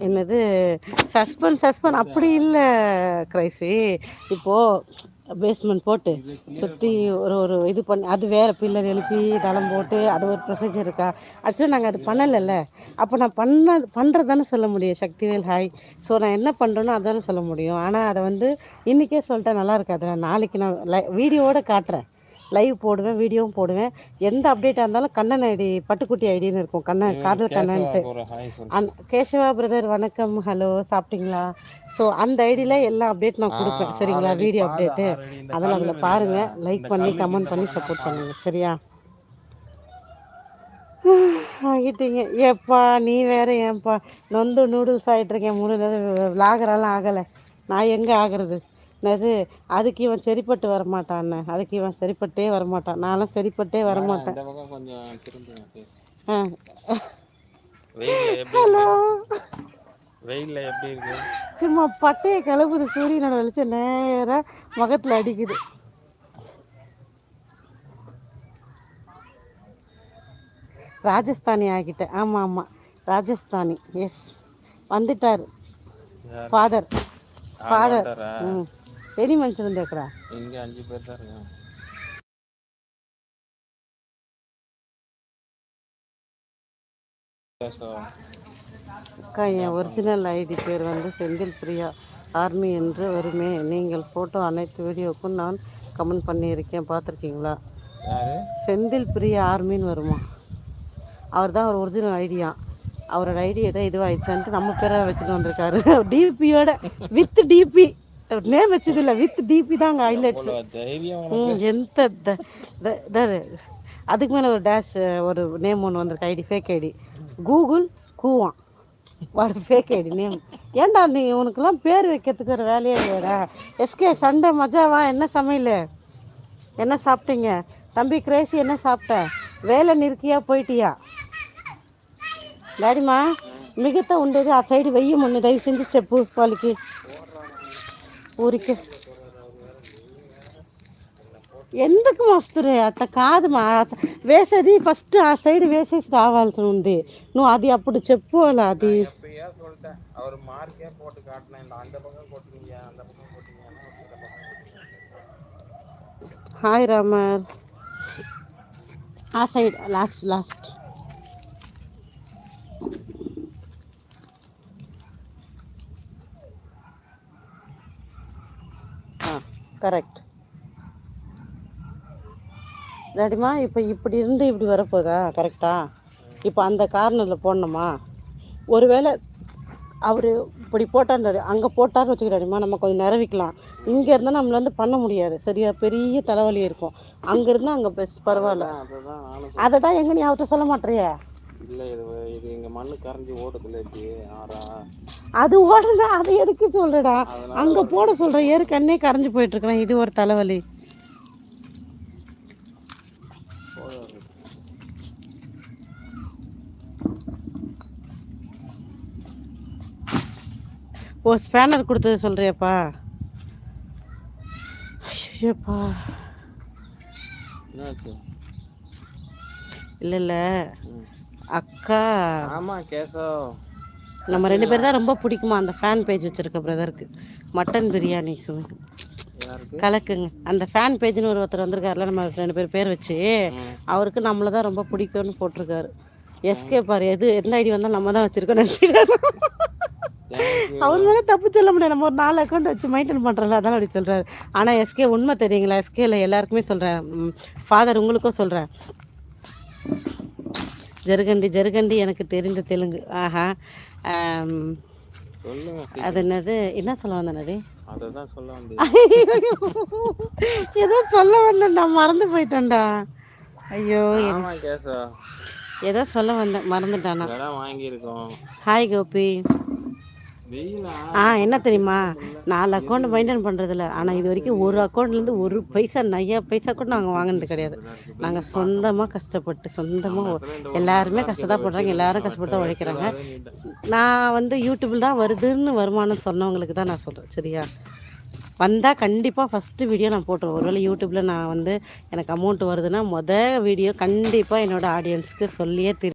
என்னது சஸ்பென்ஸ் அப்படி இல்லை கிரைசி. இப்போது பேஸ்மெண்ட் போட்டு சுற்றி ஒரு இது பண்ணி அது வேறு பில்லர் எழுப்பி தளம் போட்டு அது ஒரு ப்ரொசீஜர் இருக்கா. ஆக்சுவலாக நாங்கள் அது பண்ணலைல்ல. அப்போ நான் பண்ணுறதானே சொல்ல முடியும். சக்திவேல் ஹாய். ஸோ நான் என்ன பண்ணுறேனோ அதானே சொல்ல முடியும். ஆனால் அதை வந்து இன்றைக்கே சொல்லிட்டா நல்லா இருக்காது. நாளைக்கு நான் வீடியோவோடு காட்டுறேன். லைவ் போடுவேன், வீடியோவும் போடுவேன். எந்த அப்டேட்டாக இருந்தாலும் கண்ணன் ஐடி பட்டுக்குட்டி ஐடின்னு இருக்கும். காதல் கண்ணன்ட்டு. கேசவா பிரதர் வணக்கம், ஹலோ, சாப்பிட்டீங்களா? ஸோ அந்த ஐடியில் எல்லா அப்டேட் நான் கொடுப்பேன். சரிங்களா? வீடியோ அப்டேட்டு அதெல்லாம் அதில் பாருங்கள். லைக் பண்ணி கமெண்ட் பண்ணி சப்போர்ட் பண்ணுங்கள். சரியா? ஆகிட்டீங்க ஏப்பா, நீ வேறு ஏன்ப்பா நொந்து நூடுல்ஸ் ஆகிட்ருக்கேன். 3 நேரம் விளாகரெல்லாம் ஆகலை. நான் எங்கே ஆகிறது? என்னது அதுக்கு இவன் சரிப்பட்டு வரமாட்டான்னு. அதுக்கு இவன் சரிப்பட்டே வரமாட்டான். நானும் சரிப்பட்டே வரமாட்டேன். ஹலோ, வெயில்ல எப்படி இருக்கு? சும்மா பட்டையை கிளப்புது. சூரியனோட வெளிச்சம் நேராக முகத்தில் அடிக்குது. ராஜஸ்தானி ஆகிட்டேன். ஆமாம் ஆமாம், ராஜஸ்தானி. எஸ், வந்துட்டார் ஃபாதர். ம், எடி மனுஷன் இருந்தேக்கடா. இங்கே 5 பேர் தான் இருக்காங்க. அக்கா, என் ஒரிஜினல் ஐடி பேர் வந்து செந்தில் பிரியா ஆர்மி என்று வருமே. நீங்கள் ஃபோட்டோ அனைத்து வீடியோவுக்கும் நான் கமெண்ட் பண்ணியிருக்கேன், பார்த்துருக்கீங்களா? செந்தில் பிரியா ஆர்மின்னு வருமா? அவர் தான் ஒரு ஒரிஜினல் ஐடியா. அவரோட ஐடி ஏதோ இதுவாகிடுச்சான்ட்டு நம்ம பேரை வச்சுட்டு வந்திருக்காரு. டிபியோட வித் டிபி நேம் வச்சது இல்லை, வித் டிபி தாங்க ஹைலைட்ஸ். எந்த அதுக்கு மேலே ஒரு டேஷ் ஒரு நேம் ஒன்று வந்திருக்கு. ID fake ID. கூகுள் கூவான் வாட் ஃபேக் ஐடி நேம். ஏன்டா நீ உனக்குலாம் பேர் வைக்கிறதுக்கு ஒரு வேலையே இல்லையாடா? எஸ்கே சண்டே மஜாவா? என்ன சமையல்? என்ன சாப்பிட்டீங்க தம்பி? கிரேசி என்ன சாப்பிட்ட? வேலை நிற்கியா போயிட்டியா? டாடிமா மிகத்த உண்டது ఆ సైడ్ వెయ్యి మొన్న దయவு செஞ்சு చెప్పు వాళ్ళకి ఊరికి ఎందుకు మస్తురే అట్ట కాదుమా. వేసేది ఫస్ట్ ఆ సైడ్ వేసేసి రావాల్సి ఉంది. నువ్వు అది అప్పుడు చెప్పు అలా. అది హాయ్ రామర్. ఆ సైడ్ లాస్ట్ கரெக்ட் டாடிமா. இப்போ இப்படி இருந்து இப்படி வரப்போதா? கரெக்டா? இப்போ அந்த கார்னரில் போடணுமா? ஒருவேளை அவர் இப்படி போட்டார், அங்கே போட்டார்னு வச்சுக்கிறாடிமா, நம்ம கொஞ்சம் நிறவிக்கலாம். இங்கே இருந்தால் நம்மள வந்து பண்ண முடியாது. சரியா? பெரிய தலைவலி இருக்கும். அங்கே இருந்தால் அங்கே பெஸ்ட், பரவாயில்ல. அதை தான் எங்கே நீ அவர்கிட்ட சொல்ல மாட்டேறியா? இல்லை, இது எங்கள் மண்ணு கரைஞ்சி ஓடுதுல. இப்படி அது ஓடுதா? அதை எதுக்கு சொல்கிறடா? அங்கே போட சொல்கிறேன். ஏறு கண்ணே கரைஞ்சி போயிட்டுருக்கிறேன். இது ஒரு தலைவலி. ஓ, ஸ்பேனர் கொடுத்தது சொல்கிறியாப்பா? ஐயோப்பா, இல்லை அக்கா. ஆமாம் கேசவ், நம்ம 2 பேர் தான் ரொம்ப பிடிக்குமா அந்த ஃபேன் பேஜ் வச்சுருக்க பிரதருக்கு. மட்டன் பிரியாணி கலக்குங்க. அந்த ஃபேன் பேஜ்னு ஒருத்தர் வந்திருக்காருல, நம்ம 2 பேர் வச்சு, அவருக்கு நம்மளை தான் ரொம்ப பிடிக்கும்னு போட்டிருக்காரு. எஸ்கே பாரு, எந்த ஐடி வந்தால் நம்ம தான் வச்சுருக்கோன்னு நினச்சிக்காரு. அவர் மேலே தப்பு சொல்ல முடியாது. நம்ம ஒரு 4 அக்கௌண்ட் வச்சு மெயின்டைன் பண்ணுறோம்ல, அதெல்லாம் அப்படி சொல்கிறாரு. ஆனால் எஸ்கே உண்மை தெரியுங்களா? எஸ்கேல எல்லாருக்குமே சொல்கிறேன், ஃபாதர் உங்களுக்கும் சொல்கிறேன். ஜருகண்டி எனக்கு தெரிந்த தெலுங்கு. ஆஹா, அது என்னது? என்ன சொல்ல வந்தேன்? ஏதோ சொல்ல வந்தேன், நான் மறந்து போயிட்டேன்டா. ஐயோ, ஏதோ சொல்ல வந்தேன், மறந்துட்டானா? ஹாய் கோபி. என்ன தெரியுமா, 4 அக்கௌண்ட் மெயின்டைன் பண்ணுறதில்ல. ஆனால் இது வரைக்கும் ஒரு அக்கௌண்ட்லேருந்து ஒரு பைசா நையா பைசா கூட நாங்கள் வாங்கினது கிடையாது. நாங்கள் சொந்தமாக கஷ்டப்பட்டு எல்லாருமே கஷ்டத்தான் போடுறாங்க. எல்லாரும் கஷ்டப்பட்டு தான் உழைக்கிறாங்க. நான் வந்து யூடியூப்பில் தான் வருதுன்னு வருமானம் சொன்னவங்களுக்கு தான் நான் சொல்கிறேன். சரியா? வந்தால் கண்டிப்பாக ஃபஸ்ட்டு வீடியோ நான் போட்டுருவேன். ஒருவேளை யூடியூப்பில் நான் வந்து எனக்கு அமௌண்ட் வருதுன்னா வீடியோ கண்டிப்பாக என்னோடய ஆடியன்ஸுக்கு சொல்லியே